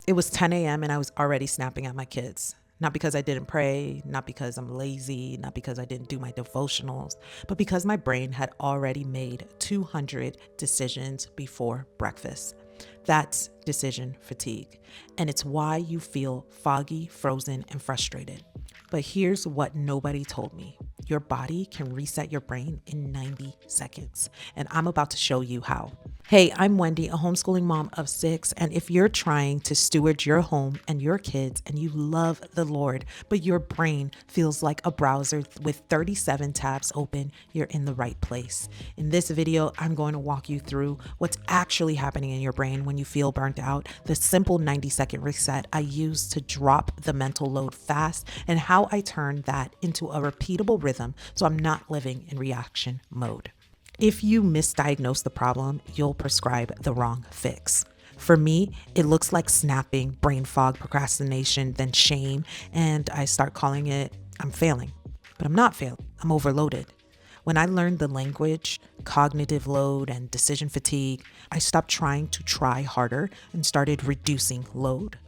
It was 10 a.m. and I was already snapping at my kids. Not because I didn't pray, not because I'm lazy, not because I didn't do my devotionals, but because my brain had already made 200 decisions before breakfast. That's decision fatigue. And it's why you feel foggy, frozen, and frustrated. But here's what nobody told me. Your body can reset your brain in 90 seconds. And I'm about to show you how. Hey, I'm Wendy, a homeschooling mom of 6. And if you're trying to steward your home and your kids and you love the Lord, but your brain feels like a browser with 37 tabs open, you're in the right place. In this video, I'm going to walk you through what's actually happening in your brain when you feel burnt out, the simple 90-second reset I use to drop the mental load fast, and how I turn that into a repeatable rhythm so I'm not living in reaction mode. If you misdiagnose the problem, you'll prescribe the wrong fix. For me, it looks like snapping, brain fog, procrastination, then shame, and I start calling it, I'm failing. But I'm not failing, I'm overloaded. When I learned the language, cognitive load, and decision fatigue, I stopped trying to try harder and started reducing load.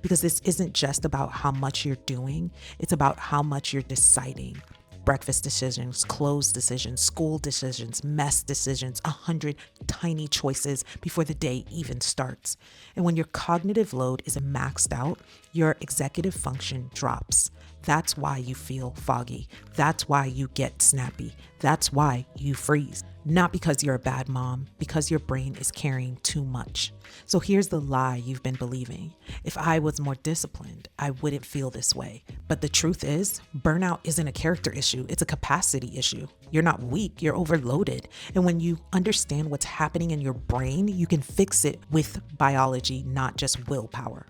Because this isn't just about how much you're doing, it's about how much you're deciding. Breakfast decisions, clothes decisions, school decisions, mess decisions, 100 tiny choices before the day even starts. And when your cognitive load is maxed out, your executive function drops. That's why you feel foggy. That's why you get snappy. That's why you freeze. Not because you're a bad mom, because your brain is carrying too much. So here's the lie you've been believing. If I was more disciplined, I wouldn't feel this way. But the truth is, burnout isn't a character issue, it's a capacity issue. You're not weak, you're overloaded. And when you understand what's happening in your brain, you can fix it with biology, not just willpower.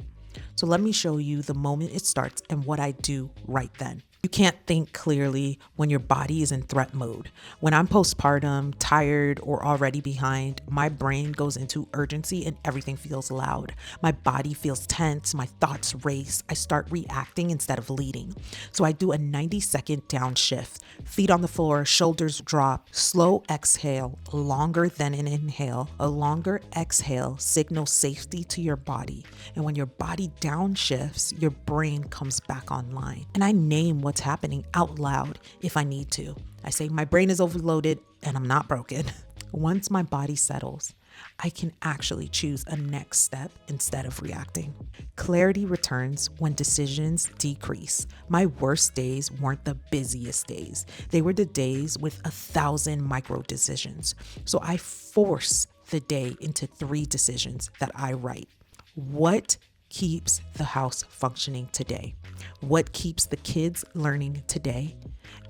So let me show you the moment it starts and what I do right then. You can't think clearly when your body is in threat mode. When I'm postpartum, tired, or already behind, my brain goes into urgency and everything feels loud. My body feels tense, my thoughts race. I start reacting instead of leading. So I do a 90-second downshift. Feet on the floor, shoulders drop, slow exhale, longer than an inhale. A longer exhale signals safety to your body. And when your body downshifts, your brain comes back online. And I name what's happening out loud if I need to. I say, my brain is overloaded and I'm not broken. Once my body settles, I can actually choose a next step instead of reacting. Clarity returns when decisions decrease. My worst days weren't the busiest days. They were the days with 1,000 micro decisions. So I force the day into 3 decisions that I write. What keeps the house functioning today? What keeps the kids learning today?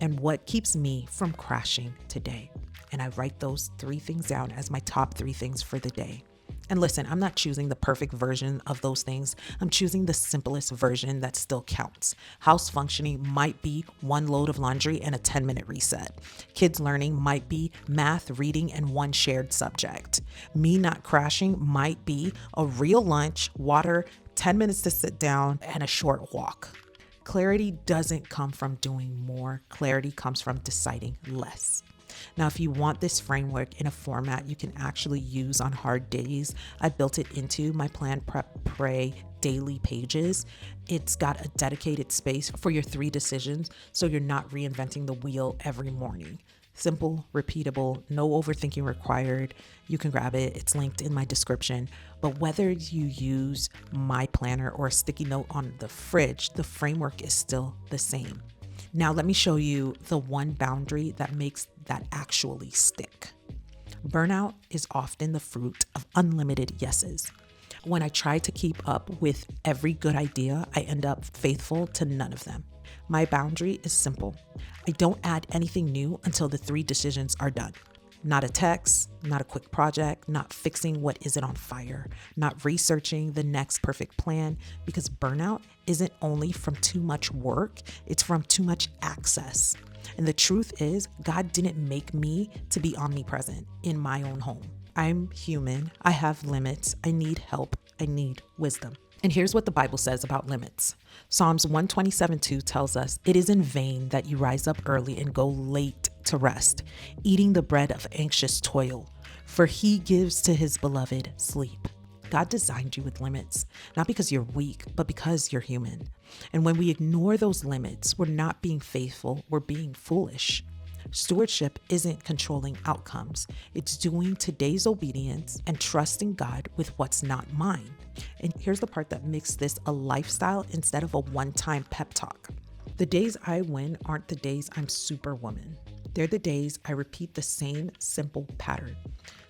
And what keeps me from crashing today? And I write those 3 things down as my top 3 things for the day. And listen, I'm not choosing the perfect version of those things. I'm choosing the simplest version that still counts. House functioning might be 1 load of laundry and a 10-minute reset. Kids learning might be math, reading, and 1 shared subject. Me not crashing might be a real lunch, water, 10 minutes to sit down, and a short walk. Clarity doesn't come from doing more. Clarity comes from deciding less. Now, if you want this framework in a format you can actually use on hard days, I built it into my Plan, Prep, Pray daily pages. It's got a dedicated space for your 3 decisions, so you're not reinventing the wheel every morning. Simple, repeatable, no overthinking required. You can grab it. It's linked in my description. But whether you use my planner or a sticky note on the fridge, the framework is still the same. Now, let me show you the 1 boundary that makes that actually stick. Burnout is often the fruit of unlimited yeses. When I try to keep up with every good idea, I end up faithful to none of them. My boundary is simple. I don't add anything new until the 3 decisions are done. Not a text, not a quick project, not fixing what isn't on fire, not researching the next perfect plan, because burnout isn't only from too much work, it's from too much access. And the truth is, God didn't make me to be omnipresent in my own home. I'm human, I have limits, I need help, I need wisdom. And here's what the Bible says about limits. Psalms 127:2 tells us, "It is in vain that you rise up early and go late to rest, eating the bread of anxious toil, for he gives to his beloved sleep." God designed you with limits, not because you're weak, but because you're human. And when we ignore those limits, we're not being faithful, we're being foolish. Stewardship isn't controlling outcomes. It's doing today's obedience and trusting God with what's not mine. And here's the part that makes this a lifestyle instead of a one-time pep talk. The days I win aren't the days I'm superwoman. They're the days I repeat the same simple pattern.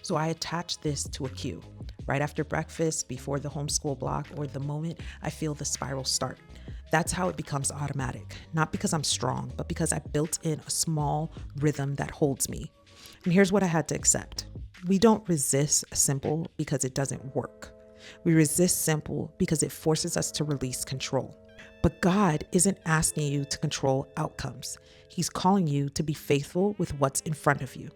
So I attach this to a cue. Right after breakfast, before the homeschool block, or the moment I feel the spiral start. That's how it becomes automatic. Not because I'm strong, but because I built in a small rhythm that holds me. And here's what I had to accept. We don't resist simple because it doesn't work. We resist simple because it forces us to release control. But God isn't asking you to control outcomes. He's calling you to be faithful with what's in front of you.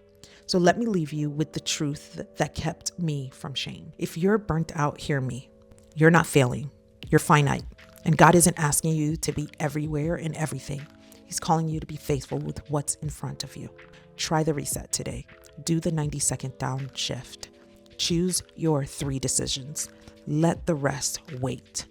So let me leave you with the truth that kept me from shame. If you're burnt out, hear me. You're not failing. You're finite. And God isn't asking you to be everywhere and everything. He's calling you to be faithful with what's in front of you. Try the reset today. Do the 90-second downshift. Choose your 3 decisions. Let the rest wait.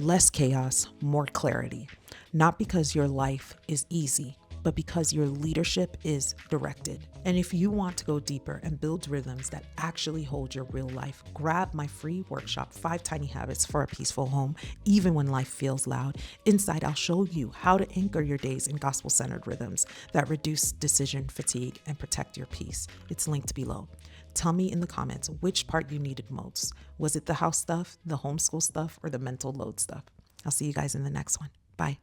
Less chaos, more clarity. Not because your life is easy, but because your leadership is directed. And if you want to go deeper and build rhythms that actually hold your real life, grab my free workshop, 5 Tiny Habits for a Peaceful Home, even when life feels loud. Inside, I'll show you how to anchor your days in gospel-centered rhythms that reduce decision fatigue and protect your peace. It's linked below. Tell me in the comments which part you needed most. Was it the house stuff, the homeschool stuff, or the mental load stuff? I'll see you guys in the next one. Bye.